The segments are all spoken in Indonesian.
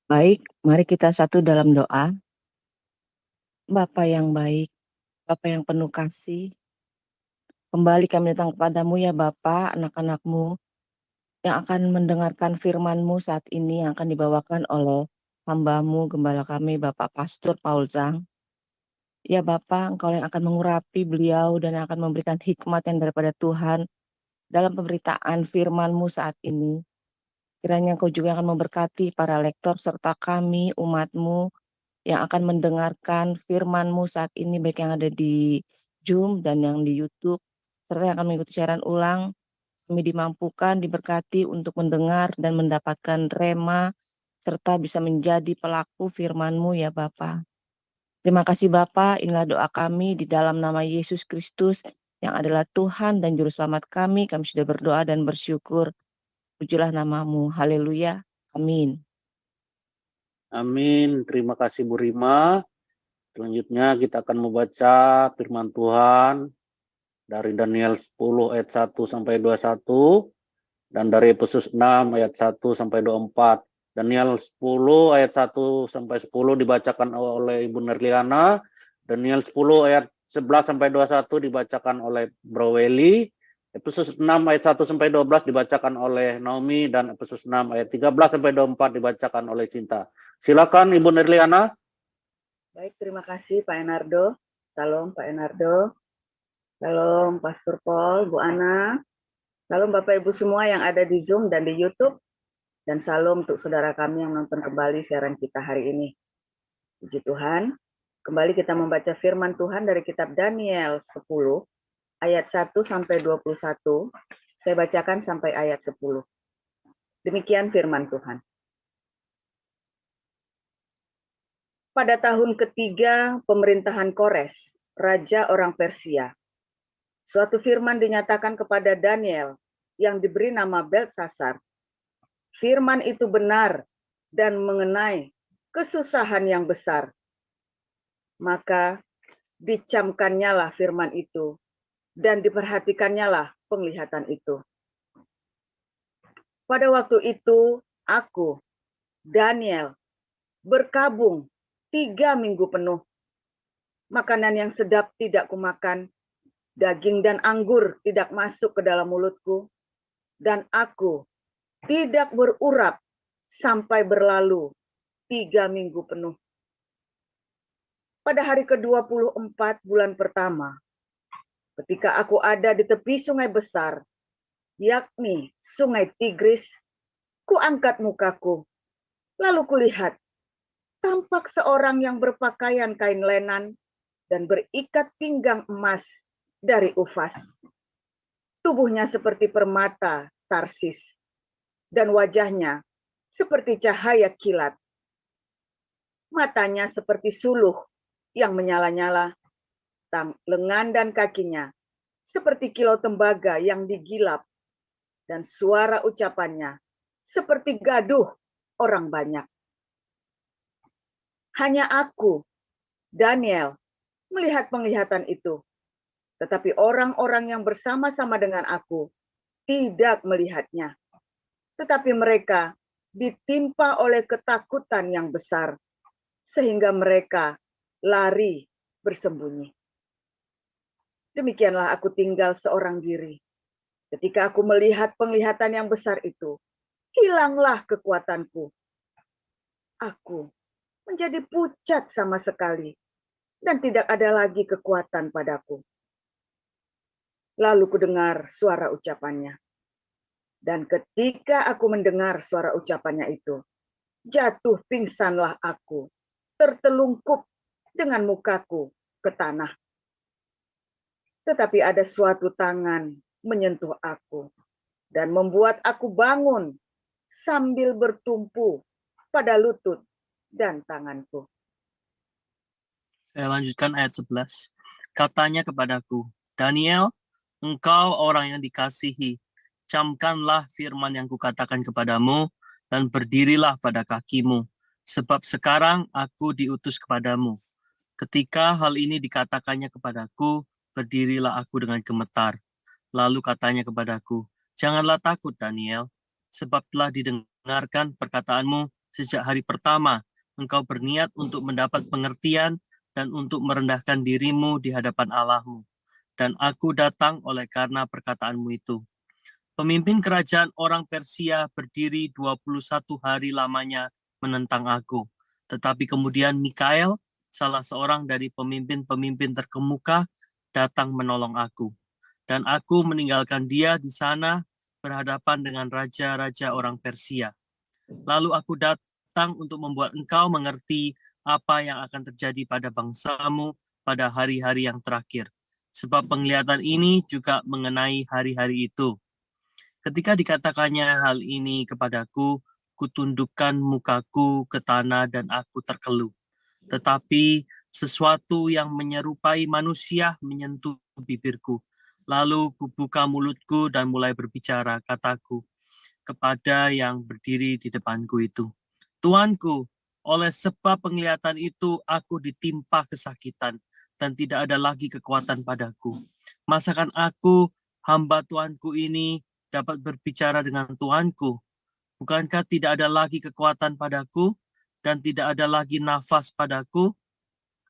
Baik, mari kita satu dalam doa. Bapa yang baik, Bapa yang penuh kasih, kembali kami datang kepadamu ya Bapa, anak-anakmu yang akan mendengarkan firman-Mu saat ini yang akan dibawakan oleh hamba-Mu, gembala kami, Bapak Pastor Paul Zhang. Ya Bapa, Engkau yang akan mengurapi beliau dan yang akan memberikan hikmat yang daripada Tuhan dalam pemberitaan firman-Mu saat ini. Kiranya Engkau juga akan memberkati para lektor serta kami, umat-Mu, yang akan mendengarkan firman-Mu saat ini, baik yang ada di Zoom dan yang di YouTube, serta yang akan mengikuti siaran ulang. Kami dimampukan, diberkati untuk mendengar dan mendapatkan rema, serta bisa menjadi pelaku firman-Mu ya Bapa. Terima kasih Bapa, inilah doa kami di dalam nama Yesus Kristus, yang adalah Tuhan dan Juru Selamat kami. Kami sudah berdoa dan bersyukur. Pujilah namamu. Haleluya. Amin. Amin. Terima kasih Bu Rima. Selanjutnya kita akan membaca firman Tuhan dari Daniel 10 ayat 1 sampai 21 dan dari Efesus 6 ayat 1 sampai 24. Daniel 10 ayat 1 sampai 10 dibacakan oleh Ibu Nerliana. Daniel 10 ayat 11 sampai 21 dibacakan oleh Bro Welly. Efesus 6 ayat 1 sampai 12 dibacakan oleh Naomi dan Efesus 6 ayat 13 sampai 24 dibacakan oleh Cinta. Silakan Ibu Nerliana. Baik, terima kasih Pak Enardo. Salam Pak Enardo. Salam Pastor Paul, Bu Ana. Salam Bapak Ibu semua yang ada di Zoom dan di YouTube. Dan salam untuk saudara kami yang nonton kembali siaran kita hari ini. Puji Tuhan. Kembali kita membaca firman Tuhan dari kitab Daniel 10 ayat 1 sampai 21. Saya bacakan sampai ayat 10. Demikian firman Tuhan. Pada tahun ketiga pemerintahan Kores, raja orang Persia, suatu firman dinyatakan kepada Daniel yang diberi nama Beltsasar. Firman itu benar dan mengenai kesusahan yang besar. Maka dicamkannya lah firman itu dan diperhatikannya lah penglihatan itu. Pada waktu itu aku, Daniel, berkabung 3 minggu penuh. Makanan yang sedap tidak kumakan, daging dan anggur tidak masuk ke dalam mulutku, dan aku tidak berurap sampai berlalu 3 minggu penuh. Pada hari ke-24 bulan pertama, ketika aku ada di tepi sungai besar, yakni sungai Tigris, kuangkat mukaku, lalu kulihat tampak seorang yang berpakaian kain lenan dan berikat pinggang emas dari Ufas. Tubuhnya seperti permata Tarsis, dan wajahnya seperti cahaya kilat. Matanya seperti suluh yang menyala-nyala, lengan dan kakinya seperti kilau tembaga yang digilap, dan suara ucapannya seperti gaduh orang banyak. Hanya aku, Daniel, melihat penglihatan itu, tetapi orang-orang yang bersama-sama dengan aku tidak melihatnya. Tetapi mereka ditimpa oleh ketakutan yang besar, sehingga mereka lari bersembunyi. Demikianlah aku tinggal seorang diri. Ketika aku melihat penglihatan yang besar itu, hilanglah kekuatanku. Aku menjadi pucat sama sekali, dan tidak ada lagi kekuatan padaku. Lalu kudengar suara ucapannya. Dan ketika aku mendengar suara ucapannya itu, jatuh pingsanlah aku, tertelungkup dengan mukaku ke tanah. Tetapi ada suatu tangan menyentuh aku dan membuat aku bangun sambil bertumpu pada lutut dan tanganku. Saya lanjutkan ayat 11. Katanya kepadaku, Daniel, engkau orang yang dikasihi, camkanlah firman yang kukatakan kepadamu, dan berdirilah pada kakimu, sebab sekarang aku diutus kepadamu. Ketika hal ini dikatakannya kepadaku, berdirilah aku dengan gemetar. Lalu katanya kepadaku, janganlah takut Daniel, sebab telah didengarkan perkataanmu sejak hari pertama engkau berniat untuk mendapat pengertian dan untuk merendahkan dirimu di hadapan Allahmu. Dan aku datang oleh karena perkataanmu itu. Pemimpin kerajaan orang Persia berdiri 21 hari lamanya menentang aku. Tetapi kemudian Mikael, salah seorang dari pemimpin-pemimpin terkemuka, datang menolong aku. Dan aku meninggalkan dia di sana berhadapan dengan raja-raja orang Persia. Lalu aku datang untuk membuat engkau mengerti apa yang akan terjadi pada bangsamu pada hari-hari yang terakhir. Sebab penglihatan ini juga mengenai hari-hari itu. Ketika dikatakannya hal ini kepadaku, kutundukkan mukaku ke tanah dan aku terkeluh. Tetapi sesuatu yang menyerupai manusia menyentuh bibirku. Lalu kubuka mulutku dan mulai berbicara, kataku kepada yang berdiri di depanku itu. Tuanku, oleh sebab penglihatan itu aku ditimpa kesakitan dan tidak ada lagi kekuatan padaku. Masakan aku, hamba Tuanku ini, dapat berbicara dengan Tuanku? Bukankah tidak ada lagi kekuatan padaku dan tidak ada lagi nafas padaku?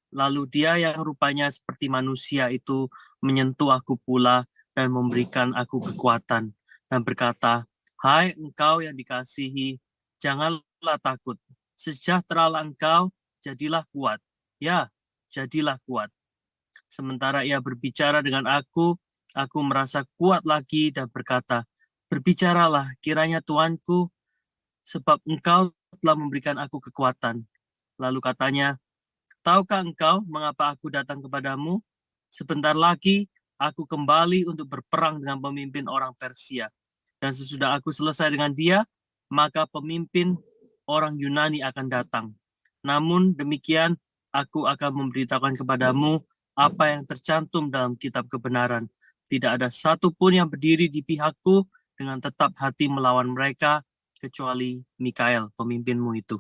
Lalu dia yang rupanya seperti manusia itu menyentuh aku pula dan memberikan aku kekuatan dan berkata, "Hai engkau yang dikasihi, janganlah takut. Sejahteralah engkau, jadilah kuat. Ya, jadilah kuat." Sementara ia berbicara dengan aku merasa kuat lagi dan berkata, "Berbicaralah kiranya Tuanku, sebab engkau telah memberikan aku kekuatan." Lalu katanya, "Tahukah engkau mengapa aku datang kepadamu? Sebentar lagi aku kembali untuk berperang dengan pemimpin orang Persia. Dan sesudah aku selesai dengan dia, maka pemimpin orang Yunani akan datang. Namun demikian, aku akan memberitakan kepadamu apa yang tercantum dalam kitab kebenaran. Tidak ada satupun yang berdiri di pihakku dengan tetap hati melawan mereka, kecuali Mikael, pemimpinmu itu."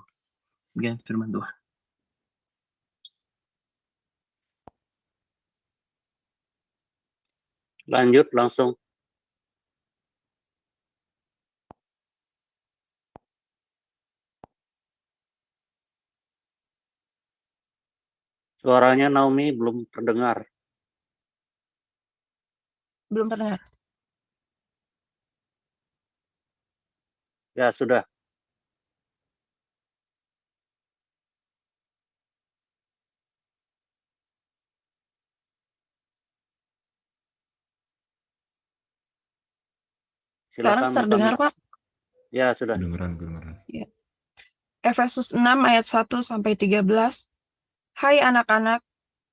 Demikian firman Tuhan. Lanjut langsung. Suaranya Naomi belum terdengar. Belum terdengar. Ya, sudah. Sekarang Silakan terdengar, Kami. Pak? Ya, sudah. Kedengeran. Efesus 6 ayat 1-13. Hai anak-anak,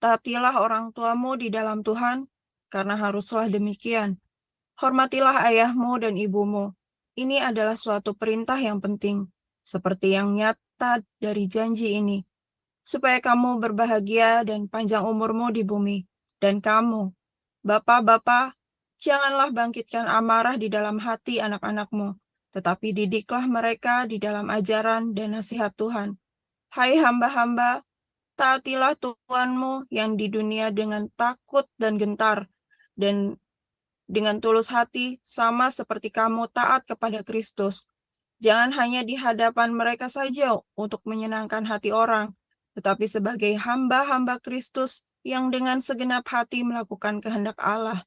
taatilah orang tuamu di dalam Tuhan, karena haruslah demikian. Hormatilah ayahmu dan ibumu. Ini adalah suatu perintah yang penting, seperti yang nyata dari janji ini, supaya kamu berbahagia dan panjang umurmu di bumi. Dan kamu, bapak-bapak, janganlah bangkitkan amarah di dalam hati anak-anakmu, tetapi didiklah mereka di dalam ajaran dan nasihat Tuhan. Hai hamba-hamba, taatilah Tuhanmu yang di dunia dengan takut dan gentar, dan dengan tulus hati, sama seperti kamu taat kepada Kristus. Jangan hanya di hadapan mereka saja untuk menyenangkan hati orang, tetapi sebagai hamba-hamba Kristus yang dengan segenap hati melakukan kehendak Allah,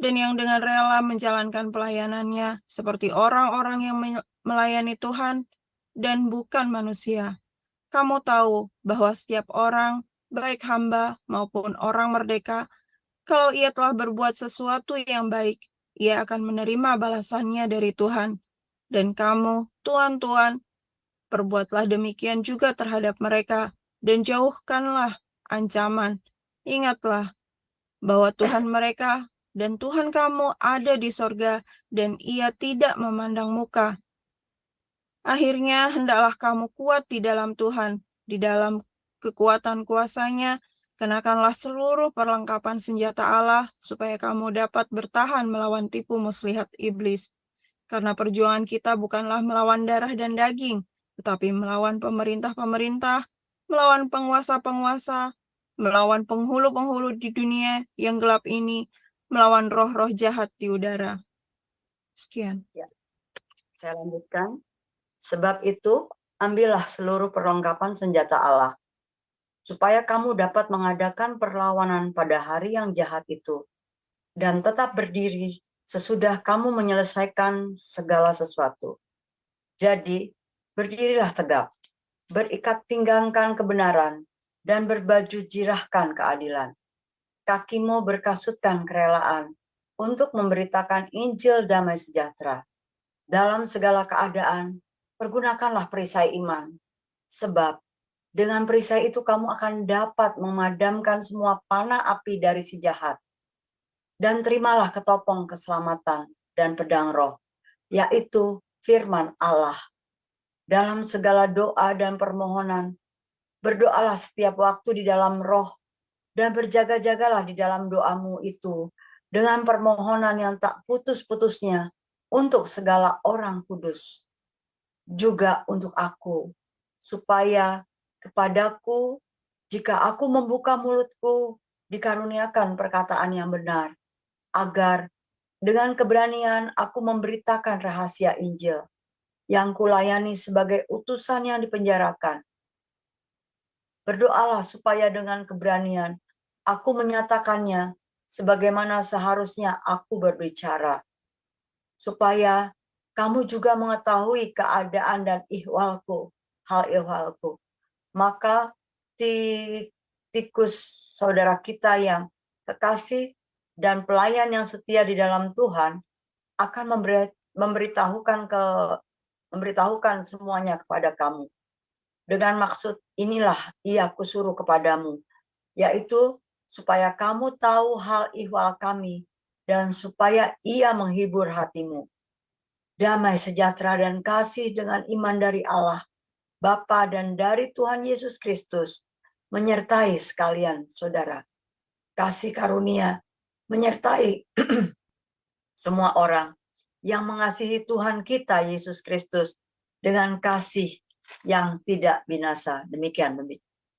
dan yang dengan rela menjalankan pelayanannya seperti orang-orang yang melayani Tuhan dan bukan manusia. Kamu tahu bahwa setiap orang, baik hamba maupun orang merdeka, kalau ia telah berbuat sesuatu yang baik, ia akan menerima balasannya dari Tuhan. Dan kamu, tuan-tuan, perbuatlah demikian juga terhadap mereka, dan jauhkanlah ancaman. Ingatlah bahwa Tuhan mereka dan Tuhan kamu ada di sorga, dan ia tidak memandang muka. Akhirnya, hendaklah kamu kuat di dalam Tuhan, di dalam kekuatan kuasa-Nya. Kenakanlah seluruh perlengkapan senjata Allah, supaya kamu dapat bertahan melawan tipu muslihat iblis. Karena perjuangan kita bukanlah melawan darah dan daging, tetapi melawan pemerintah-pemerintah, melawan penguasa-penguasa, melawan penghulu-penghulu di dunia yang gelap ini, melawan roh-roh jahat di udara. Sekian. Saya lanjutkan. Sebab itu, ambillah seluruh perlengkapan senjata Allah, supaya kamu dapat mengadakan perlawanan pada hari yang jahat itu, dan tetap berdiri sesudah kamu menyelesaikan segala sesuatu. Jadi, berdirilah tegap, berikat pinggangkan kebenaran, dan berbaju jirahkan keadilan. Kakimu berkasutkan kerelaan untuk memberitakan Injil damai sejahtera. Dalam segala keadaan, pergunakanlah perisai iman, sebab dengan perisai itu kamu akan dapat memadamkan semua panah api dari si jahat. Dan terimalah ketopong keselamatan dan pedang roh, yaitu firman Allah. Dalam segala doa dan permohonan, berdoalah setiap waktu di dalam roh, dan berjaga-jagalah di dalam doamu itu dengan permohonan yang tak putus-putusnya untuk segala orang kudus, juga untuk aku, supaya kepadaku, jika aku membuka mulutku, dikaruniakan perkataan yang benar, agar dengan keberanian aku memberitakan rahasia Injil yang kulayani sebagai utusan yang dipenjarakan. Berdoalah supaya dengan keberanian aku menyatakannya sebagaimana seharusnya aku berbicara, supaya kamu juga mengetahui keadaan dan hal ihwalku. Maka Tikus, saudara kita yang kekasih dan pelayan yang setia di dalam Tuhan, akan memberitahukan semuanya kepada kamu. Dengan maksud inilah ia kusuruh kepadamu, yaitu supaya kamu tahu hal ihwal kami, dan supaya ia menghibur hatimu. Damai sejahtera dan kasih dengan iman dari Allah, Bapa dan dari Tuhan Yesus Kristus, menyertai sekalian saudara. Kasih karunia menyertai semua orang yang mengasihi Tuhan kita Yesus Kristus dengan kasih yang tidak binasa. Demikian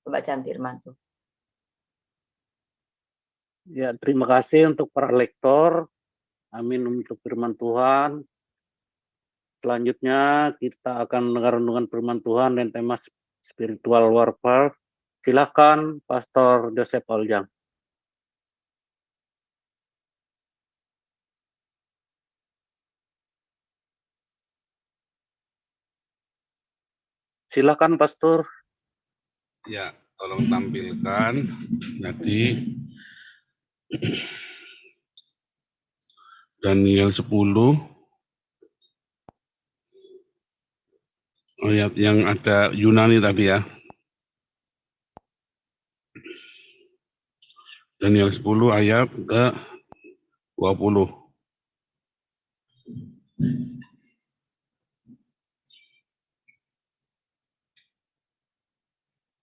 pembacaan firman Tuhan. Ya, terima kasih untuk para lektor. Amin untuk firman Tuhan. Selanjutnya kita akan mendengar renungan firman Tuhan dan tema spiritual warfare. Silakan Pastor Joseph Oljang. Silakan Pastor. Ya, tolong tampilkan. Jadi Daniel 10 ayat yang ada Yunani tadi ya. Daniel 10 ayat ke 20.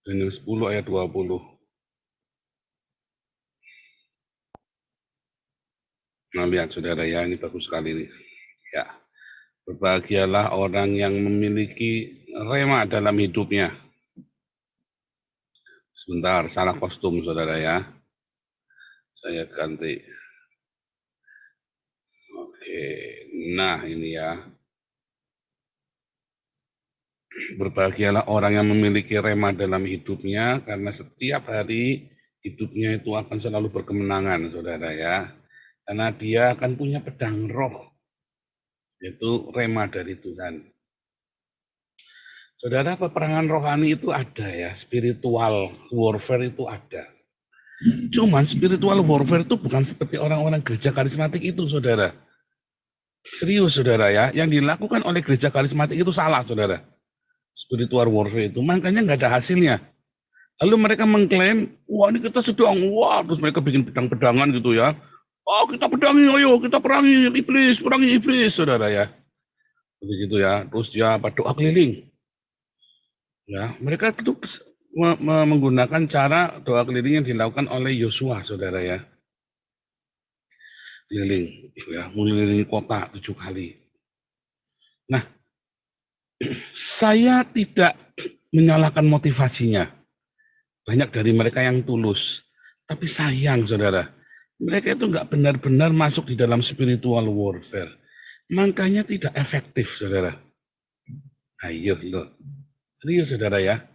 Daniel 10 ayat 20. Nah, lihat saudara ya, ini bagus sekali nih. Ya. Berbahagialah orang yang memiliki rema dalam hidupnya. Sebentar, salah kostum saudara ya. Saya ganti. Oke, nah ini ya. Berbahagialah orang yang memiliki rema dalam hidupnya, karena setiap hari hidupnya itu akan selalu berkemenangan, saudara ya. Karena dia akan punya pedang roh, yaitu rema dari Tuhan. Saudara, peperangan rohani itu ada ya, spiritual warfare itu ada. Cuman spiritual warfare itu bukan seperti orang-orang gereja karismatik itu, saudara. Serius, saudara ya, yang dilakukan oleh gereja karismatik itu salah, saudara. Spiritual warfare itu, makanya nggak ada hasilnya. Lalu mereka mengklaim, wah ini kita sedang, terus mereka bikin pedang-pedangan gitu ya. Oh kita pedangi, ayo kita perangi iblis, saudara ya. Begitu ya, terus ya doa keliling. Ya, mereka itu menggunakan cara doa keliling yang dilakukan oleh Yosua, saudara ya. Keliling, ya, mengelilingi kota 7 kali. Nah, saya tidak menyalahkan motivasinya. Banyak dari mereka yang tulus. Tapi sayang, saudara. Mereka itu nggak benar-benar masuk di dalam spiritual warfare. Makanya tidak efektif, saudara. Ayo, loh. Serius saudara ya.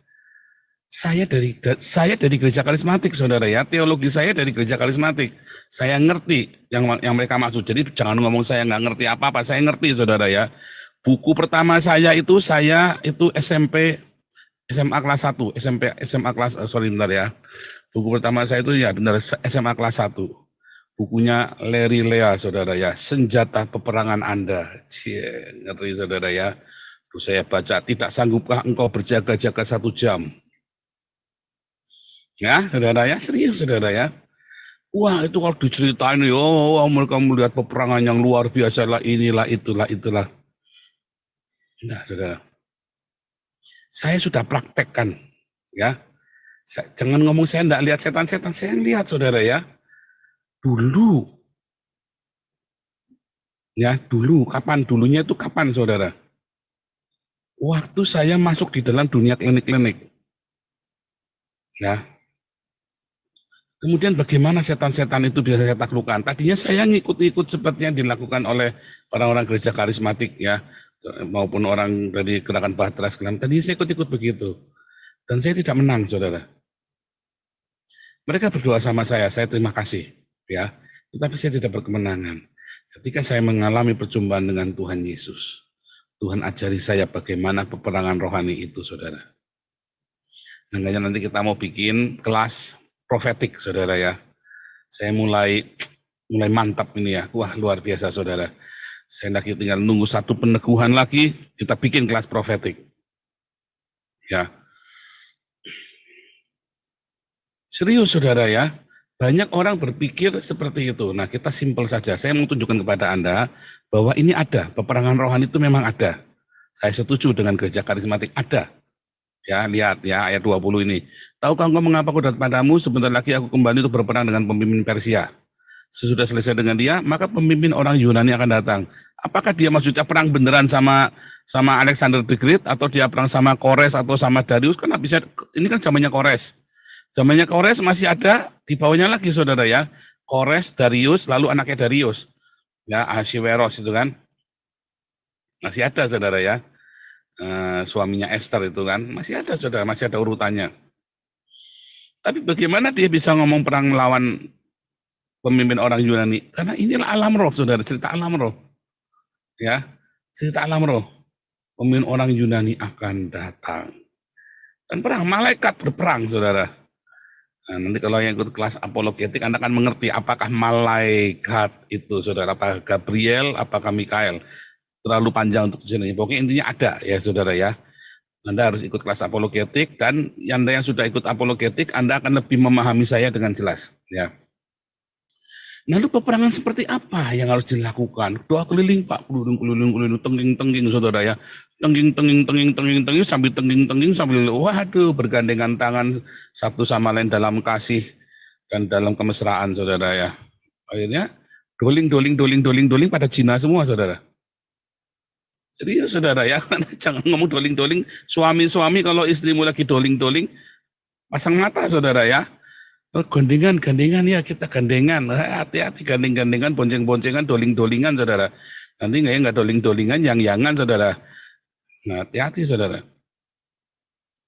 Saya dari gereja karismatik saudara ya. Teologi saya dari gereja karismatik. Saya ngerti yang mereka maksud. Jadi jangan ngomong saya nggak ngerti apa-apa. Saya ngerti saudara ya. Buku pertama saya itu SMP SMA kelas 1, SMA kelas bentar ya. Buku pertama saya itu ya benar SMA kelas 1. Bukunya Larry Lea saudara ya. Senjata peperangan Anda. Cie, ngerti saudara ya. Terus saya baca, tidak sanggupkah engkau berjaga-jaga 1 jam? Ya, saudara ya, serius saudara ya. Wah, itu kalau diceritain, mereka melihat peperangan yang luar biasa lah, inilah, itulah. Nah, saudara. Saya sudah praktekkan, ya. Jangan ngomong saya enggak lihat setan-setan, saya lihat saudara ya. Dulu. Ya, dulu, dulunya itu kapan saudara? Waktu saya masuk di dalam dunia klinik-klinik. Ya. Kemudian bagaimana setan-setan itu bisa saya taklukkan? Tadinya saya ngikut-ikut seperti yang dilakukan oleh orang-orang gereja karismatik ya, maupun orang dari gerakan Bahtera segala. Tadinya saya ikut-ikut begitu. Dan saya tidak menang, saudara. Mereka berdoa sama saya terima kasih. Ya, tetapi saya tidak berkemenangan. Ketika saya mengalami perjumpaan dengan Tuhan Yesus, Tuhan ajari saya bagaimana peperangan rohani itu, saudara. Makanya nanti kita mau bikin kelas profetik, saudara ya. Saya mulai mantap ini ya. Wah, luar biasa, saudara. Saya lagi tinggal nunggu satu peneguhan lagi, kita bikin kelas profetik. Ya. Serius, saudara ya. Banyak orang berpikir seperti itu. Nah, kita simpel saja. Saya mau tunjukkan kepada Anda bahwa ini ada. Peperangan rohani itu memang ada. Saya setuju dengan gereja karismatik, ada. Ya, lihat ya ayat 20 ini. Tahukah engkau mengapa aku datang padamu? Sebentar lagi aku kembali untuk berperang dengan pemimpin Persia. Sesudah selesai dengan dia, maka pemimpin orang Yunani akan datang. Apakah dia maksudnya perang beneran sama Alexander the Great, atau dia perang sama Kores atau sama Darius? Kan bisa, ini kan zamannya Kores. Zamannya Kores masih ada di bawahnya lagi, saudara ya. Kores, Darius, lalu anaknya Darius. Ya, Ahasiweros itu kan. Masih ada, saudara ya. Suaminya Esther itu kan masih ada, saudara, masih ada urutannya. Tapi bagaimana dia bisa ngomong perang melawan pemimpin orang Yunani? Karena inilah alam roh, saudara, cerita alam roh. Ya, cerita alam roh. Pemimpin orang Yunani akan datang dan perang, malaikat berperang, saudara. Nah, nanti kalau yang ikut kelas apologetik Anda akan mengerti apakah malaikat itu, saudara, apakah Gabriel, apakah Mikael. Terlalu panjang untuk sini. Pokoknya intinya ada ya, saudara ya. Anda harus ikut kelas apologetik, dan Anda yang sudah ikut apologetik, Anda akan lebih memahami saya dengan jelas. Ya. Lalu peperangan seperti apa yang harus dilakukan? Doa keliling, Pak, keliling, tengging, saudara ya. Tengging, sambil tengging, sambil waduh, bergandengan tangan satu sama lain dalam kasih dan dalam kemesraan, saudara ya. Akhirnya doling pada Cina semua, saudara. Jadi saudara ya, jangan ngomong doling-doling. Suami-suami kalau istrimu lagi doling-doling, pasang mata, saudara ya. Gandengan ya, kita gandengan. Hati-hati, gandeng-gandengan, bonceng-boncengan, doling-dolingan, saudara. Nanti nggak doling-dolingan, yang-yangan, saudara. Nah, hati-hati, saudara.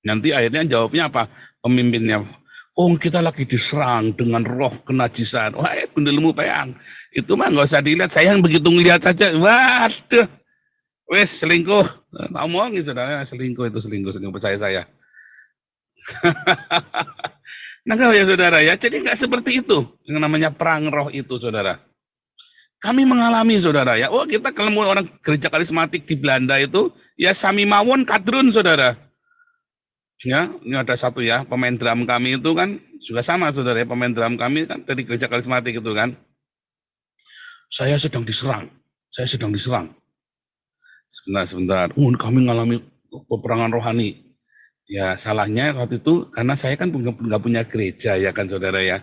Nanti akhirnya jawabnya apa? Pemimpinnya, oh kita lagi diserang dengan roh kenajisan. Wah, gundelmu peyang. Itu mah nggak usah dilihat, saya yang begitu ngelihat saja. Waduh. Wes, selingkuh. Ngomongin, saudara, selingkuh, percaya saya. Nah, kalau ya, saudara ya, jadi nggak seperti itu yang namanya perang roh itu, saudara. Kami mengalami, saudara ya. Oh, kita kalau orang gereja karismatik di Belanda itu, ya Sami Mawon Kadrun, saudara. Ya, ini ada satu ya, pemain drum kami itu kan juga sama, saudara ya, pemain drum kami kan dari gereja karismatik itu kan. Saya sedang diserang. Sebentar. Kami mengalami peperangan rohani. Ya, salahnya waktu itu karena saya kan nggak punya gereja ya kan, saudara ya.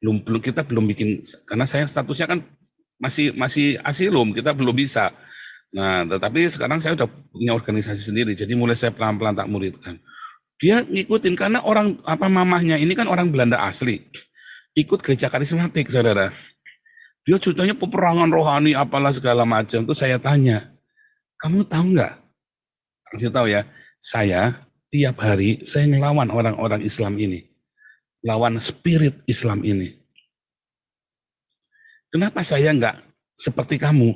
Kita belum bikin, karena saya statusnya kan masih asilum, kita belum bisa. Nah, tetapi sekarang saya udah punya organisasi sendiri, jadi mulai saya pelan-pelan tak muridkan. Dia ngikutin karena mamahnya ini kan orang Belanda asli. Ikut gereja karismatik, saudara. Dia ceritanya peperangan rohani apalah segala macam. Itu saya tanya, kamu tahu nggak? Kasih tahu ya, saya tiap hari saya ngelawan orang-orang Islam ini. Lawan spirit Islam ini. Kenapa saya enggak seperti kamu?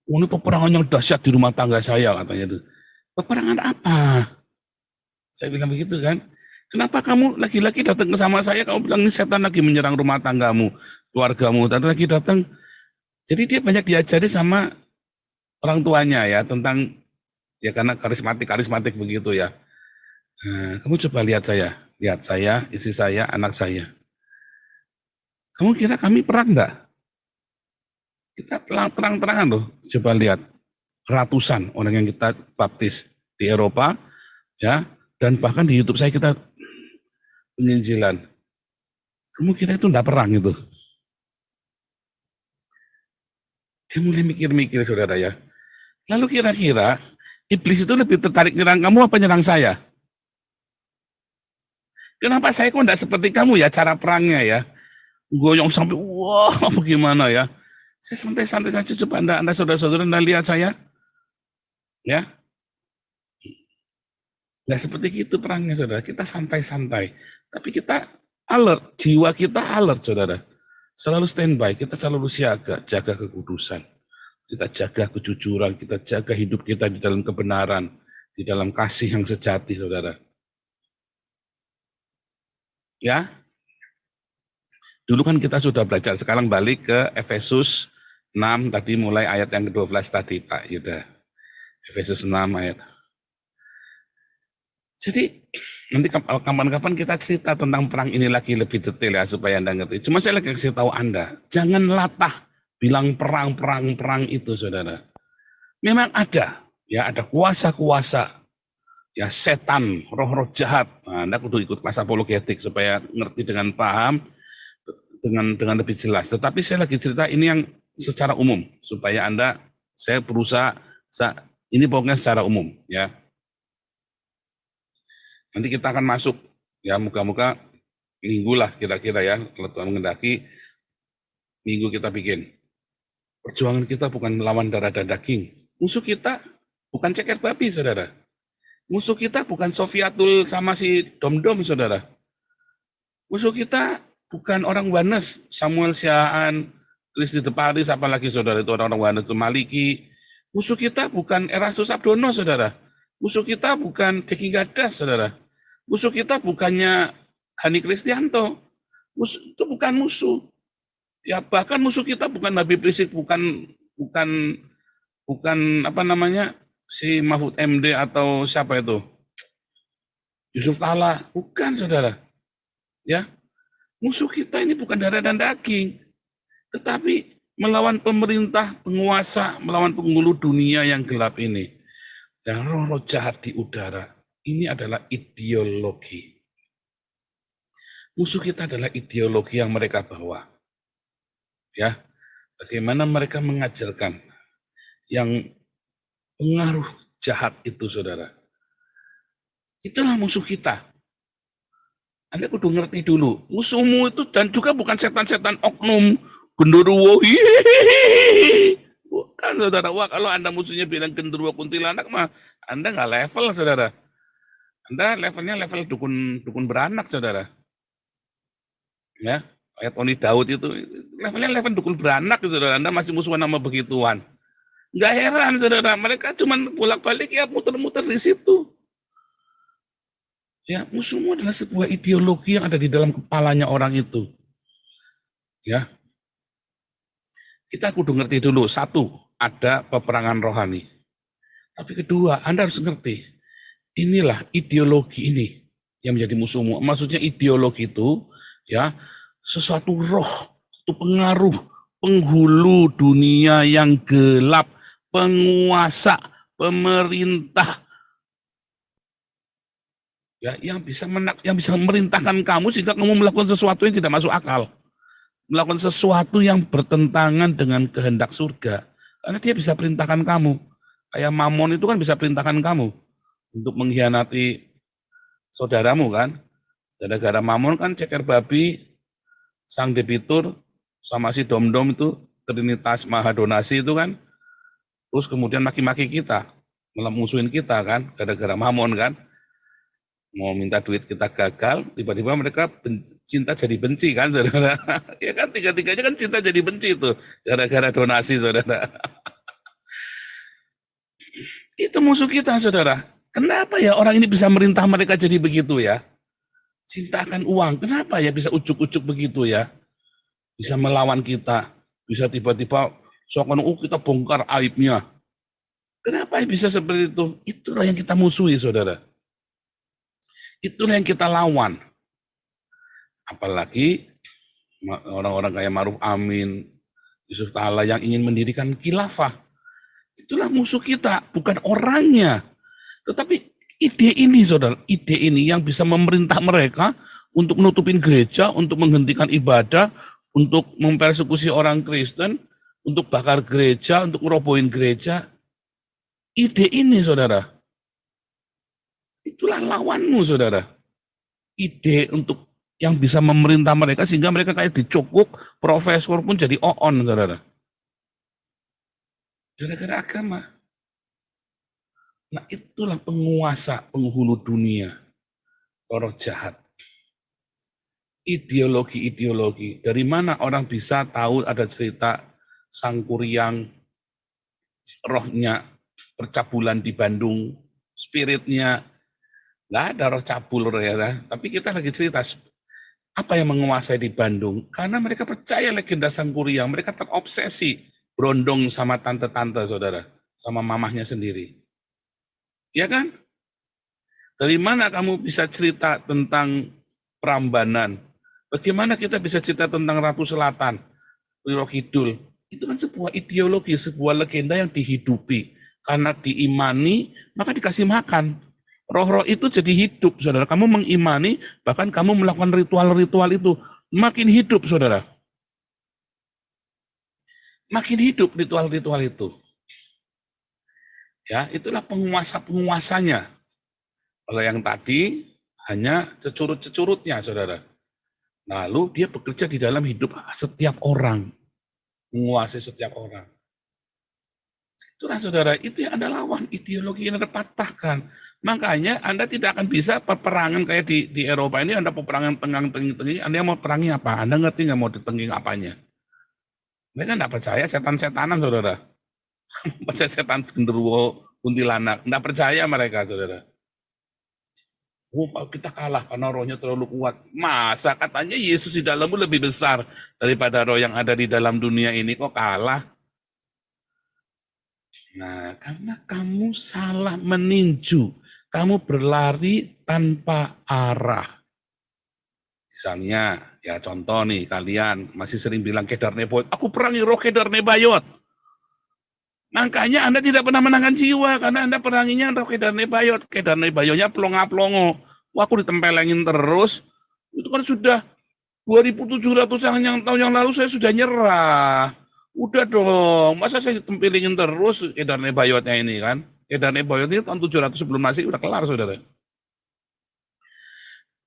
Ini peperangan yang dahsyat di rumah tangga saya, katanya itu. Peperangan apa? Saya bilang begitu kan. Kenapa kamu laki-laki datang ke sama saya, kamu bilang ini setan lagi menyerang rumah tanggamu, keluargamu, tadi lagi datang. Jadi dia banyak diajari sama orang tuanya ya, tentang, ya karena karismatik begitu ya. Nah, kamu coba lihat saya, istri saya, anak saya. Kamu kira kami perang enggak? Kita terang-terangan loh, coba lihat. Ratusan orang yang kita baptis di Eropa, ya, dan bahkan di YouTube saya kita penginjilan. Kamu kira itu enggak perang itu? Dia mulai mikir-mikir, saudara ya. Lalu kira-kira iblis itu lebih tertarik nyerang kamu apa nyerang saya? Kenapa saya kok enggak seperti kamu ya cara perangnya ya? Goyong sampai wah bagaimana ya? Saya santai-santai saja, coba anda saudara-saudara anda lihat saya, ya. Nggak seperti itu perangnya, saudara. Kita santai-santai, tapi kita alert, jiwa kita alert, saudara. Selalu standby, kita selalu siaga, jaga kekudusan, kita jaga kejujuran, kita jaga hidup kita di dalam kebenaran, di dalam kasih yang sejati, saudara. Ya, dulu kan kita sudah belajar, sekarang balik ke Efesus 6, tadi mulai ayat yang ke-12 tadi, Pak Yuda. Efesus 6 ayat. Jadi nanti kapan-kapan kita cerita tentang perang ini lagi lebih detail ya supaya Anda ngerti. Cuma saya lagi kasih tahu Anda, jangan latah bilang perang itu, saudara. Memang ada, ya ada kuasa-kuasa, ya setan, roh-roh jahat. Nah, Anda kudu ikut kelas apologetik supaya ngerti dengan paham, dengan lebih jelas. Tetapi saya lagi cerita ini yang secara umum supaya Anda, saya berusaha, ini pokoknya secara umum, ya. Nanti kita akan masuk, ya moga-moga minggu lah kira-kira ya, kalau Tuhan menghendaki, minggu kita bikin. Perjuangan kita bukan melawan darah dan daging. Musuh kita bukan ceker babi, saudara. Musuh kita bukan Sofiatul sama si Dom-Dom, saudara. Musuh kita bukan orang Wanes, Samuel Siaan, Kristi de Paris, apalagi saudara itu orang-orang Wanes itu Maliki. Musuh kita bukan Erastus Abdono, saudara. Musuh kita bukan Deki Gadas, saudara. Musuh kita bukannya Hani Kristianto. Itu bukan musuh. Ya bahkan musuh kita bukan Habib Rizik, bukan apa namanya si Mahfud MD atau siapa itu Yusuf Kala, bukan, saudara. Ya, musuh kita ini bukan darah dan daging, tetapi melawan pemerintah, penguasa, melawan penghulu dunia yang gelap ini. Dan roh-roh jahat di udara. Ini adalah ideologi. Musuh kita adalah ideologi yang mereka bawa. Ya, bagaimana mereka mengajarkan yang pengaruh jahat itu, saudara. Itulah musuh kita. Anda kudu ngerti dulu. Musuhmu itu dan juga bukan setan-setan oknum, genderuwo. Bukan, saudara. Wah, kalau Anda musuhnya bilang genderuwo kuntilanak mah Anda nggak level, saudara. Anda levelnya level dukun beranak, saudara. Ya, kayak Tony Daud itu levelnya level dukun beranak, saudara. Anda masih musuhan sama begituan. Nggak heran, saudara. Mereka cuma bolak-balik ya muter-muter di situ. Ya, musuhmu adalah sebuah ideologi yang ada di dalam kepalanya orang itu. Ya, kita kudu ngerti dulu. Satu, ada peperangan rohani. Tapi kedua, Anda harus ngerti. Inilah ideologi ini yang menjadi musuhmu. Maksudnya ideologi itu ya sesuatu roh, itu pengaruh, penghulu dunia yang gelap, penguasa, pemerintah, ya yang bisa merintahkan kamu sehingga kamu melakukan sesuatu yang tidak masuk akal, melakukan sesuatu yang bertentangan dengan kehendak surga, karena dia bisa perintahkan kamu. Kayak Mamon itu kan bisa perintahkan kamu untuk mengkhianati saudaramu kan. Gara-gara Mamon kan ceker babi, sang debitur, sama si Dom-Dom itu, Trinitas Mahadonasi itu kan, terus kemudian maki-maki kita. musuhin kita kan, gara-gara mamon kan. Mau minta duit kita gagal, tiba-tiba mereka cinta jadi benci kan, saudara. Ya kan, tiga-tiganya kan cinta jadi benci itu, gara-gara donasi, saudara. Itu musuh kita, saudara. Kenapa ya orang ini bisa merintah mereka jadi begitu ya? Cinta akan uang, kenapa ya bisa ujuk-ujuk begitu ya? Bisa melawan kita, bisa tiba-tiba seakan kita bongkar aibnya. Kenapa bisa seperti itu? Itulah yang kita musuhi, saudara. Itulah yang kita lawan. Apalagi orang-orang kayak Ma'ruf Amin, Yusuf Kala yang ingin mendirikan khilafah. Itulah musuh kita, bukan orangnya. Tetapi ide ini, saudara, ide ini yang bisa memerintah mereka untuk menutupin gereja, untuk menghentikan ibadah, untuk mempersekusi orang Kristen, untuk bakar gereja, untuk merobohin gereja. Ide ini, saudara, itulah lawanmu, saudara. Ide untuk yang bisa memerintah mereka sehingga mereka kayak dicukuk, profesor pun jadi oon, saudara. Gara-gara agama. Nah, itulah penguasa penghulu dunia, orang jahat. Ideologi-ideologi. Dari mana orang bisa tahu ada cerita Sang Kuryang, rohnya percabulan di Bandung, spiritnya, nggak ada roh cabul ya. Tapi kita lagi cerita, apa yang menguasai di Bandung? Karena mereka percaya legenda Sang Kuryang, mereka terobsesi, berondong sama tante-tante, saudara, sama mamahnya sendiri. Ya kan? Dari mana kamu bisa cerita tentang Prambanan? Bagaimana kita bisa cerita tentang Ratu Selatan, Wiro Kidul? Itu kan sebuah ideologi, sebuah legenda yang dihidupi. Karena diimani, maka dikasih makan. Roh-roh itu jadi hidup, saudara. Kamu mengimani, bahkan kamu melakukan ritual-ritual itu. Makin hidup, saudara. Makin hidup ritual-ritual itu. Ya, itulah penguasa-penguasanya. Kalau yang tadi hanya cecurut-cecurutnya, saudara. Lalu dia bekerja di dalam hidup setiap orang. Menguasai setiap orang. Itulah, saudara, itu yang Anda lawan. Ideologi yang Anda patahkan. Makanya Anda tidak akan bisa peperangan kayak di Eropa ini, Anda peperangan tenging-tenging, Anda mau perangi apa? Anda ngerti nggak mau ditenging apanya? Mereka nggak percaya setan-setanan, saudara. Percaya setan genderuwo, kuntilanak. Nggak percaya mereka, saudara. Oh, kita kalah karena rohnya terlalu kuat. Masa katanya Yesus di dalammu lebih besar daripada roh yang ada di dalam dunia ini, kok kalah? Nah, karena kamu salah meninju. Kamu berlari tanpa arah. Misalnya, ya contoh nih, kalian masih sering bilang Kedar Nebayot, aku perangi roh Kedar Nebayot. Makanya Anda tidak pernah menangkan jiwa, karena Anda peranginya roh Kedar Nebayot. Kedar Nebayotnya plonga-plongo. Wah, aku ditempelengin terus. Itu kan sudah 2.700 tahun yang lalu saya sudah nyerah. Udah dong, masa saya ditempelengin terus Kedar Nebayotnya ini kan. Kedar Nebayot ini tahun 700 sebelum Masehi udah kelar, saudara.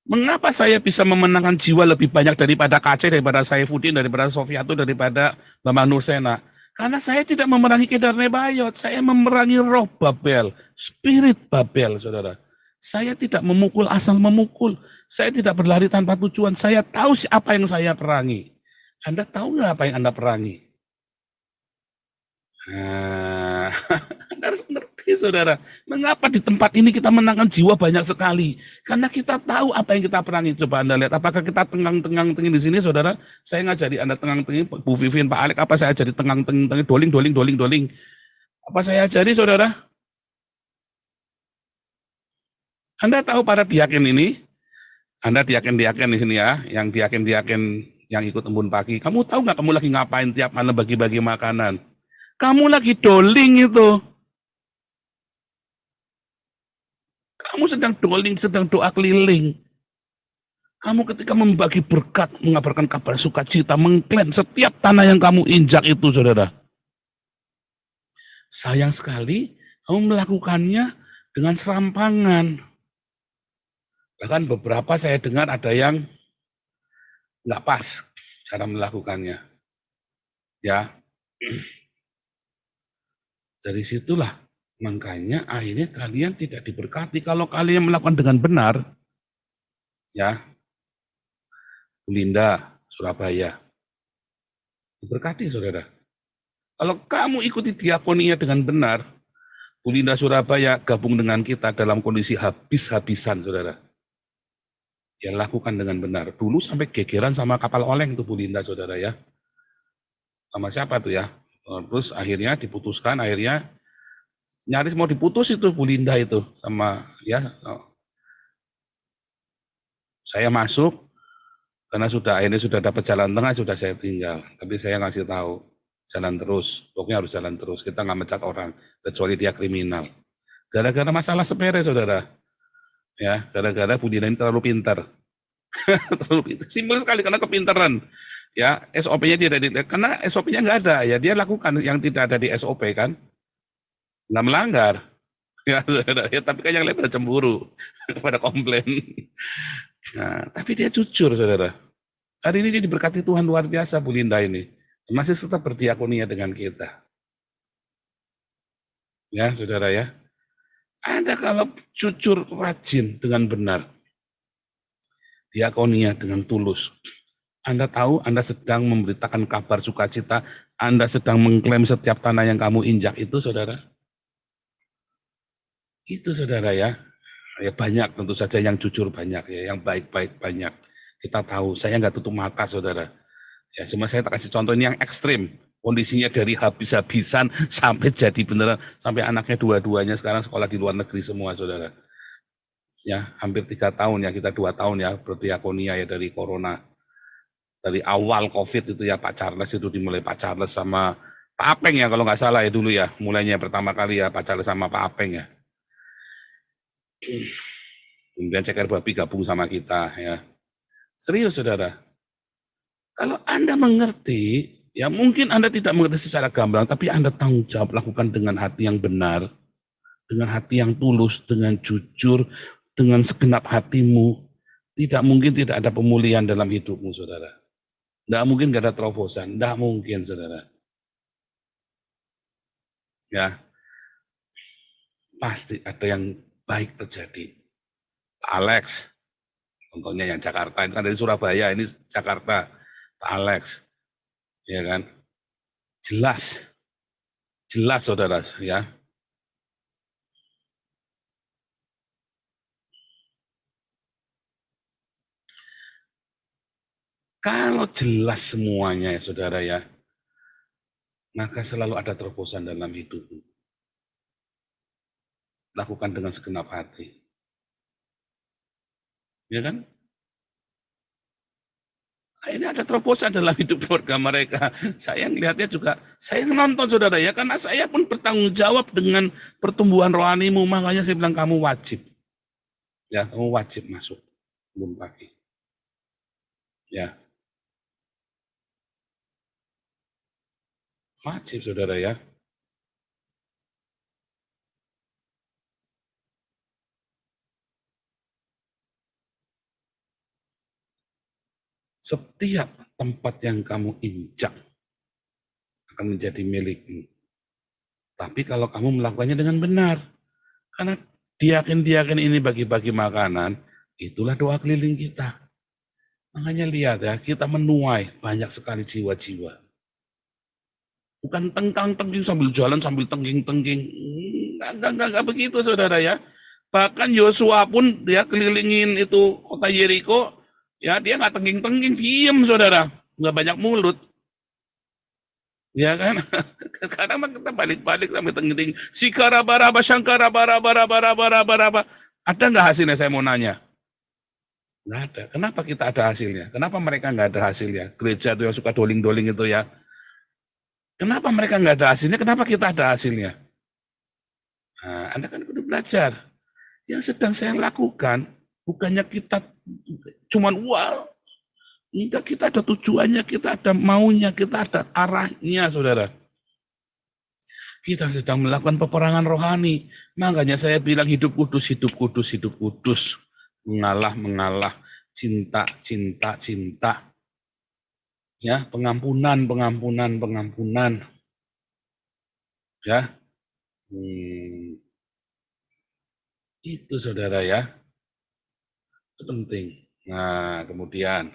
Mengapa saya bisa memenangkan jiwa lebih banyak daripada KC, daripada Saifuddin, daripada Sofiato, daripada Bambang Nursena? Karena saya tidak memerangi Kedar Nebayot, saya memerangi roh Babel, spirit Babel, saudara. Saya tidak memukul asal memukul, saya tidak berlari tanpa tujuan, saya tahu apa yang saya perangi. Anda tahu nggak apa yang Anda perangi? Nah, Anda harus mengerti, saudara. Mengapa di tempat ini kita menangkan jiwa banyak sekali? Karena kita tahu apa yang kita perangi. Coba Anda lihat, apakah kita tengang-tengang di sini, saudara? Saya ngajari Anda tengang-tenging, Bu Vivin, Pak Alek, apa saya ajari tengang-tenging, doling. Apa saya ajari, saudara? Anda tahu para diaken ini? Anda diaken-diaken di sini ya, yang diaken-diaken yang ikut embun pagi. Kamu tahu nggak kamu lagi ngapain tiap malam bagi-bagi makanan? Kamu lagi doling itu. Kamu sedang doling, sedang doa keliling. Kamu ketika membagi berkat, mengabarkan kabar sukacita, mengklaim setiap tanah yang kamu injak itu, saudara. Sayang sekali, kamu melakukannya dengan serampangan. Bahkan beberapa saya dengar ada yang nggak pas cara melakukannya. Ya. Dari situlah Makanya akhirnya kalian tidak diberkati. Kalau kalian melakukan dengan benar, ya, Bu Linda, Surabaya, diberkati saudara. Kalau kamu ikuti diakonia dengan benar, Bu Linda Surabaya gabung dengan kita dalam kondisi habis-habisan saudara. Ya lakukan dengan benar. Dulu sampai gegeran sama kapal oleng itu Bu Linda saudara ya. Sama siapa tuh ya? Terus akhirnya diputuskan, akhirnya nyaris mau diputus itu Bu Linda itu sama ya. Saya masuk karena akhirnya sudah dapat jalan tengah, sudah saya tinggal. Tapi saya ngasih tahu jalan terus, pokoknya harus jalan terus. Kita nggak mecat orang kecuali dia kriminal. Gara-gara masalah sepele saudara. Ya, gara-gara Bu Linda ini terlalu pintar. Terlalu pintar. Simpel sekali karena kepintaran. Ya, SOP-nya tidak karena SOP-nya nggak ada. Ya dia lakukan yang tidak ada di SOP kan. Nggak melanggar. Ya, ya, tapi kan yang lain pada cemburu, pada komplain. Nah, tapi dia jujur, saudara. Hari ini dia diberkati Tuhan luar biasa, Bu Linda ini. Masih tetap berdiakonia dengan kita. Ya, saudara ya. Anda kalau jujur, rajin, dengan benar. Diakonia dengan tulus. Anda tahu Anda sedang memberitakan kabar sukacita, Anda sedang mengklaim setiap tanah yang kamu injak itu, saudara. Itu saudara ya. Ya banyak tentu saja yang jujur banyak ya, yang baik-baik banyak. Kita tahu, saya nggak tutup mata saudara. Ya cuma saya tak kasih contoh ini yang ekstrim. Kondisinya dari habis-habisan sampai jadi beneran, sampai anaknya dua-duanya sekarang sekolah di luar negeri semua saudara. Ya hampir 3 tahun ya, kita 2 tahun ya berdiakonia ya dari corona. Dari awal COVID itu ya Pak Charles itu dimulai Pak Charles sama Pak Apeng ya kalau nggak salah ya dulu ya. Mulainya pertama kali ya Pak Charles sama Pak Apeng ya. Kemudian Ceker Babi gabung sama kita ya. Serius saudara. Kalau Anda mengerti, ya mungkin Anda tidak mengerti secara gamblang, tapi Anda tanggung jawab lakukan dengan hati yang benar, dengan hati yang tulus, dengan jujur, dengan segenap hatimu. Tidak mungkin tidak ada pemulihan dalam hidupmu saudara. Tidak mungkin tidak ada terobosan, tidak mungkin saudara. Ya, pasti ada yang baik terjadi. Pak Alex, contohnya yang Jakarta, itu kan dari Surabaya, ini Jakarta, Pak Alex, ya kan, jelas saudara ya. Kalau jelas semuanya ya saudara ya, maka selalu ada terobosan dalam hidupmu. Lakukan dengan segenap hati. Ya kan? Ini ada terobosan dalam hidup keluarga mereka. Saya melihatnya juga, saya nonton saudara ya, karena saya pun bertanggung jawab dengan pertumbuhan rohanimu, makanya saya bilang kamu wajib. Ya, kamu wajib masuk belum pagi. Ya. Wajib saudara ya. Setiap tempat yang kamu injak akan menjadi milikmu. Tapi kalau kamu melakukannya dengan benar, karena diaken-diaken ini bagi-bagi makanan, itulah doa keliling kita. Makanya lihat ya, kita menuai banyak sekali jiwa-jiwa. Bukan tengkang-tengking sambil jalan, sambil tengging-tengging. Enggak begitu saudara ya. Bahkan Yosua pun dia kelilingin itu kota Yeriko, ya dia nggak tengging-tengging, diem saudara. Nggak banyak mulut. Ya kan? Karena kita balik-balik sampai tengging-tengging. Sikarabaraba, syangkarabaraba. Ada nggak hasilnya saya mau nanya? Nggak ada. Kenapa kita ada hasilnya? Kenapa mereka nggak ada hasilnya? Gereja itu yang suka doling-doling itu ya. Kenapa mereka nggak ada hasilnya? Kenapa kita ada hasilnya? Nah, Anda kan kudu belajar. Yang sedang saya lakukan, bukannya kita cuman wow. Enggak, kita ada tujuannya, kita ada maunya, kita ada arahnya, saudara. Kita sedang melakukan peperangan rohani. Makanya saya bilang hidup kudus, hidup kudus, hidup kudus. Mengalah, cinta. Ya, pengampunan. Ya. Itu saudara ya, itu penting. Nah, kemudian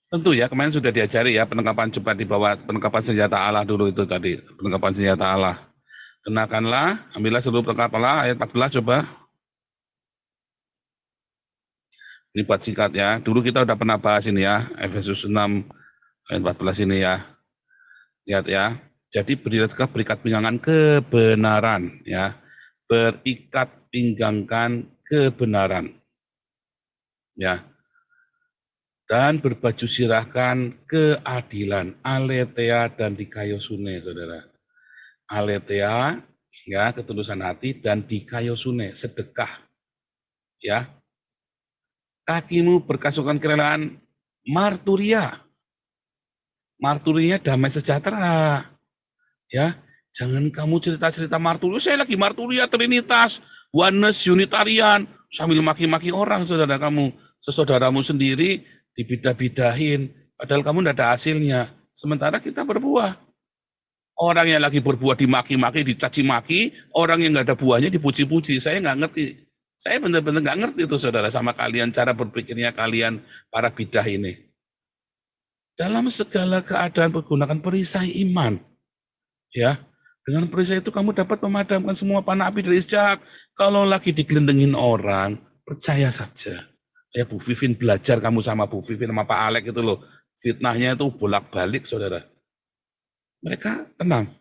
tentu ya kemarin sudah diajari ya penangkapan cepat di bawah penangkapan senjata Allah dulu itu tadi, penangkapan senjata Allah. Kenakanlah, ambillah seluruh perlengkapan Allah, ayat 14 coba. Ini buat singkat ya. Dulu kita udah pernah bahas ini ya, Efesus 6 ayat 14 ini ya. Lihat ya. Jadi berikat pinggangan kebenaran ya. Berikat pinggangkan kebenaran. Ya. Dan berbaju sirahkan keadilan, aletheia dan dikaiosune, saudara. Aletheia ya, ketulusan hati, dan dikaiosune, sedekah. Ya. Kakimu berkasukan kerelaan, marturia. Marturia damai sejahtera. Ya, jangan kamu cerita-cerita marturia, saya lagi marturia Trinitas, oneness, Unitarian, sambil maki-maki orang, saudara kamu, sesaudaramu sendiri dibidah-bidahin, padahal kamu tidak ada hasilnya. Sementara kita berbuah. Orang yang lagi berbuah dimaki-maki, dicaci maki, orang yang nggak ada buahnya dipuji-puji. Saya nggak ngerti. Saya benar-benar nggak ngerti itu, saudara, sama kalian, cara berpikirnya kalian, para bidah ini. Dalam segala keadaan menggunakan perisai iman. Ya, dengan perisai itu kamu dapat memadamkan semua panah api dari jahat. Kalau lagi digelendengin orang, percaya saja. Ya, Bu Vivin belajar kamu sama Bu Vivin sama Pak Alek itu loh. Fitnahnya itu bolak-balik, saudara. Mereka tenang.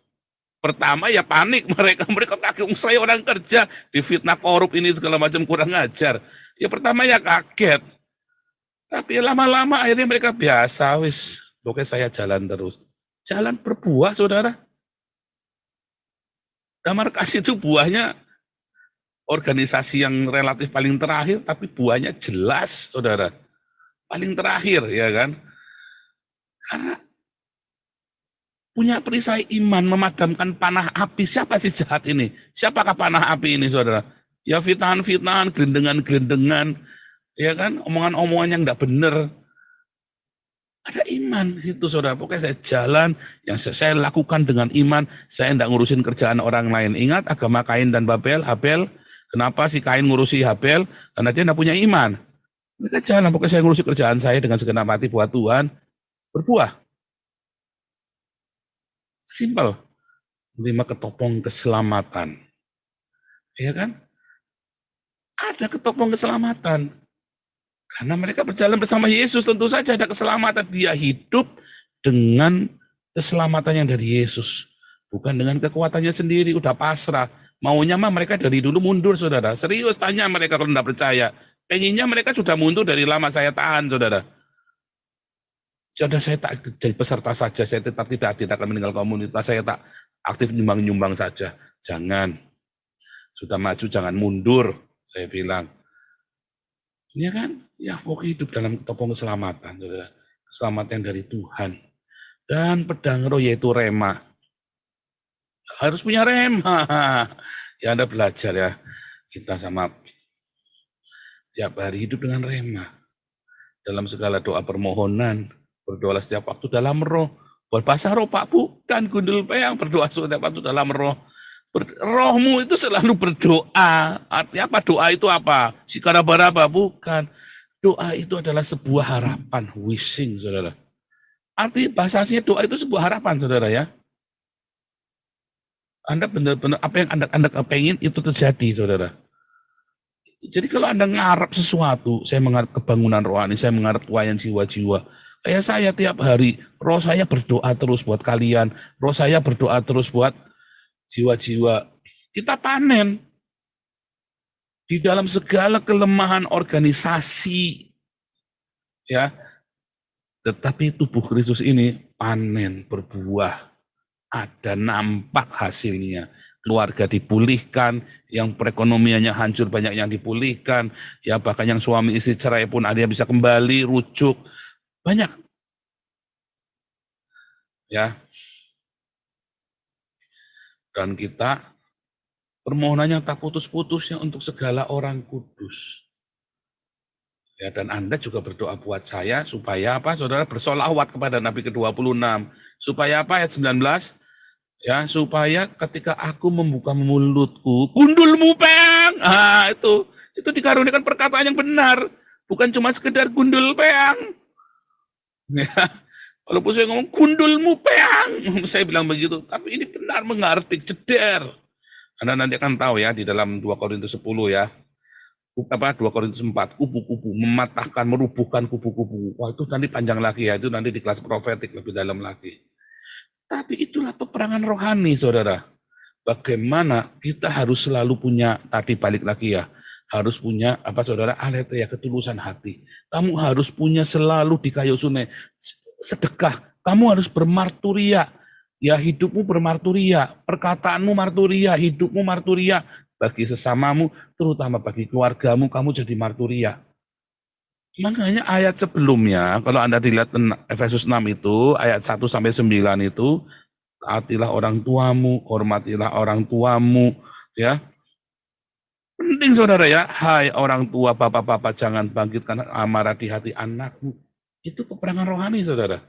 Pertama ya panik mereka kaget, saya orang kerja difitnah korup ini segala macam kurang ajar. Ya pertama ya kaget. Tapi lama-lama akhirnya mereka biasa, wis. Pokoknya saya jalan terus. Jalan berbuah, saudara. Damar Kasih itu buahnya organisasi yang relatif paling terakhir, tapi buahnya jelas, saudara. Paling terakhir, ya kan? Karena punya perisai iman memadamkan panah api. Siapa sih jahat ini? Siapakah panah api ini, saudara? Ya fitnahan-fitnahan, gelendengan-gelendengan, ya kan? Omongan-omongan yang enggak benar. Ada iman di situ, saudara. Pokoknya saya jalan, yang saya lakukan dengan iman. Saya enggak ngurusin kerjaan orang lain. Ingat agama Kain dan Habel. Kenapa si Kain ngurusi Habel? Karena dia enggak punya iman. Mereka jalan, pokoknya saya ngurusi kerjaan saya dengan segenap hati buat Tuhan. Berbuah. Simpel. 5 ketopong keselamatan. Ya kan? Ada ketopong keselamatan. Karena mereka berjalan bersama Yesus, tentu saja ada keselamatan. Dia hidup dengan keselamatan yang dari Yesus. Bukan dengan kekuatannya sendiri, udah pasrah. Maunya mah mereka dari dulu mundur, saudara. Serius tanya mereka kalau tidak percaya. Pengennya mereka sudah mundur dari lama saya tahan, saudara. Sudah saya tak jadi peserta saja, saya tetap tidak akan meninggal komunitas, saya tak aktif nyumbang-nyumbang saja. Jangan. Sudah maju, jangan mundur, saya bilang. Ya kan? Ya, pokoknya hidup dalam ketopong keselamatan, saudara. Keselamatan dari Tuhan. Dan pedang roh yaitu rema. Harus punya rema. Ya Anda belajar ya. Kita sama tiap hari hidup dengan rema. Dalam segala doa permohonan, berdoa setiap waktu dalam roh. Buat bahasa roh, Pak, bukan gundul peang, berdoa setiap waktu dalam roh. Rohmu itu selalu berdoa. Artinya apa? Doa itu apa? Sikara baraba? Bukan. Doa itu adalah sebuah harapan, wishing, saudara. Arti bahasanya doa itu sebuah harapan, saudara ya. Anda benar-benar apa yang Anda pengen itu terjadi, saudara. Jadi kalau Anda ngarap sesuatu, saya mengharap kebangunan rohani, saya mengharap tuayan jiwa-jiwa. Kayak saya tiap hari, roh saya berdoa terus buat kalian, roh saya berdoa terus buat jiwa-jiwa. Kita panen. Di dalam segala kelemahan organisasi, ya, tetapi tubuh Kristus ini panen, berbuah, ada nampak hasilnya. Keluarga dipulihkan, yang perekonomiannya hancur banyak yang dipulihkan, ya bahkan yang suami istri cerai pun ada yang bisa kembali, rujuk, banyak. Ya. Dan kita permohonannya tak putus-putusnya untuk segala orang kudus. Ya, dan Anda juga berdoa buat saya supaya apa, saudara, bersolawat kepada Nabi ke-26. Supaya apa, ayat 19? Ya, supaya ketika aku membuka mulutku, gundulmu peang. Ah, itu dikaruniakan perkataan yang benar, bukan cuma sekedar gundul peang. Ya, walaupun saya ngomong gundulmu peang, saya bilang begitu, tapi ini benar mengerti, jeder. Anda nanti akan tahu ya di dalam 2 Korintus 10 ya. 2 Korintus 4, kubu-kubu, mematahkan, merubuhkan kubu-kubu. Wah, itu nanti panjang lagi ya, itu nanti di kelas profetik lebih dalam lagi. Tapi itulah peperangan rohani, saudara. Bagaimana kita harus selalu punya, tadi balik lagi ya, harus punya apa saudara, aletheia, ketulusan hati. Kamu harus punya selalu di kayu sunai, sedekah. Kamu harus bermarturia. Ya, hidupmu bermarturia, perkataanmu marturia, hidupmu marturia. Bagi sesamamu, terutama bagi keluargamu, kamu jadi marturia. Makanya ayat sebelumnya, kalau Anda dilihat Efesus 6 itu, ayat 1-9 itu, taatilah orang tuamu, hormatilah orang tuamu, ya. Penting saudara ya, hai orang tua, bapak-bapak, jangan bangkitkan amarah di hati anakmu. Itu peperangan rohani saudara.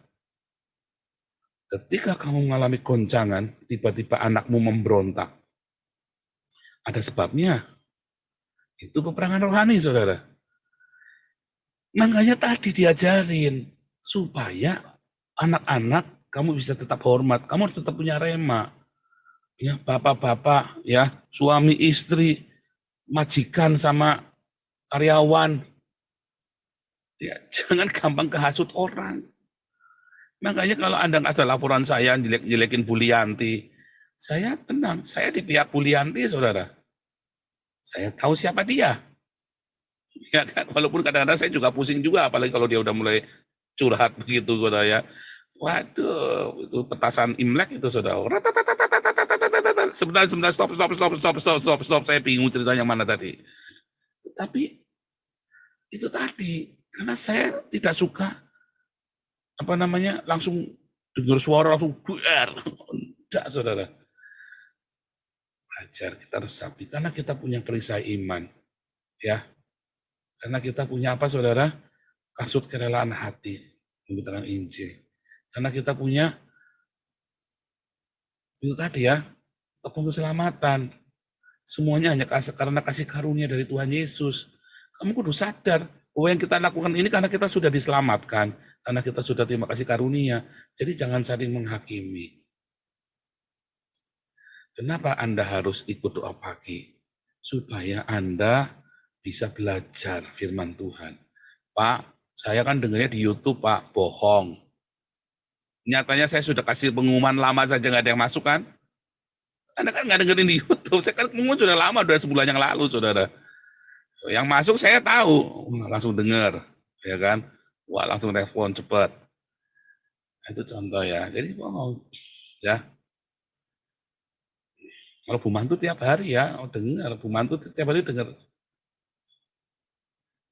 Ketika kamu mengalami goncangan, tiba-tiba anakmu memberontak. Ada sebabnya. Itu peperangan rohani saudara. Makanya tadi diajarin, supaya anak-anak kamu bisa tetap hormat, kamu harus tetap punya rema. Ya, bapak-bapak, ya, suami istri, majikan sama karyawan, ya jangan gampang kehasut orang. Makanya kalau Anda nggak ada laporan saya jelek-jelekin Bu Lianti, saya tenang, saya di pihak Bu Lianti, saudara. Saya tahu siapa dia. Ya kan? Walaupun kadang-kadang saya juga pusing juga, apalagi kalau dia udah mulai curhat begitu, saudara ya. Waduh, itu petasan Imlek itu, saudara. Sebentar, stop, saya bingung ceritanya mana tadi. Tapi itu tadi, karena saya tidak suka apa namanya langsung dengar suara langsung buer. Enggak, saudara. Belajar kita resapi karena kita punya perisai iman, ya. Karena kita punya apa, saudara? Kasut kerelaan hati memberitakan Injil. Karena kita punya itu tadi ya, tepung keselamatan. Semuanya hanya karena kasih karunia dari Tuhan Yesus. Kamu kudu sadar bahwa yang kita lakukan ini karena kita sudah diselamatkan, karena kita sudah terima kasih karunia. Jadi jangan saling menghakimi. Kenapa Anda harus ikut doa pagi? Supaya Anda bisa belajar firman Tuhan. Pak, saya kan dengarnya di YouTube, Pak, bohong. Nyatanya saya sudah kasih pengumuman lama saja nggak ada yang masuk kan? Anda kan nggak dengerin di YouTube, saya kan pengumuman sudah lama, sudah sebulan yang lalu, saudara. Yang masuk saya tahu, langsung dengar, ya kan? Wah, langsung respon cepat. Itu contoh ya. Jadi bohong, ya. Kalau Bu Mantu tiap hari ya, dengar. Bu Mantu tiap hari dengar.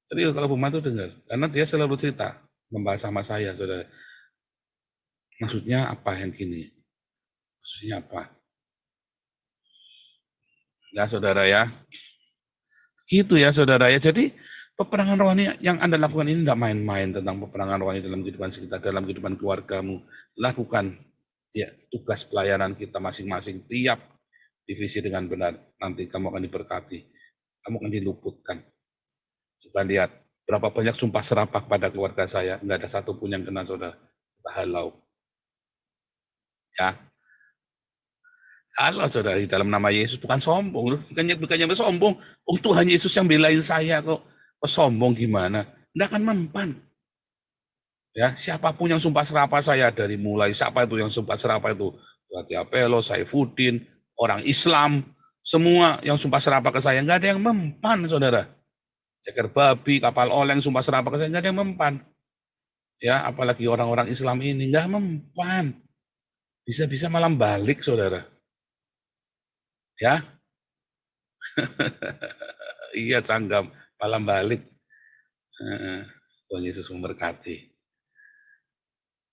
Jadi kalau Bu Mantu dengar, karena dia selalu cerita, membahas sama saya, saudara. Maksudnya apa yang gini? Maksudnya apa? Ya, saudara ya. Gitu ya, saudara ya. Jadi peperangan rohani yang Anda lakukan ini tidak main-main tentang peperangan rohani dalam kehidupan kita, dalam kehidupan keluargamu. Lakukan ya, tugas pelayanan kita masing-masing tiap divisi dengan benar. Nanti kamu akan diberkati. Kamu akan diluputkan. Coba lihat, berapa banyak sumpah serapah pada keluarga saya. Nggak ada satupun yang kena, saudara. Kita halau. Ya. Halau, saudara, di dalam nama Yesus. Bukan sombong. Bukannya sombong. Oh, Tuhan Yesus yang belain saya kok. Kok sombong gimana? Nggak akan mempan. Ya, siapapun yang sumpah serapah saya dari mulai siapa itu yang sumpah serapah itu, Berarti Apelo, Saifuddin, orang Islam, semua yang sumpah serapah ke saya nggak ada yang mempan, saudara. Ceker babi, kapal oleng, sumpah serapah ke saya nggak ada yang mempan. Ya, apalagi orang-orang Islam ini nggak mempan. Bisa-bisa malam balik, saudara. Ya, iya canggam, malam balik. Tuhan Yesus memberkati.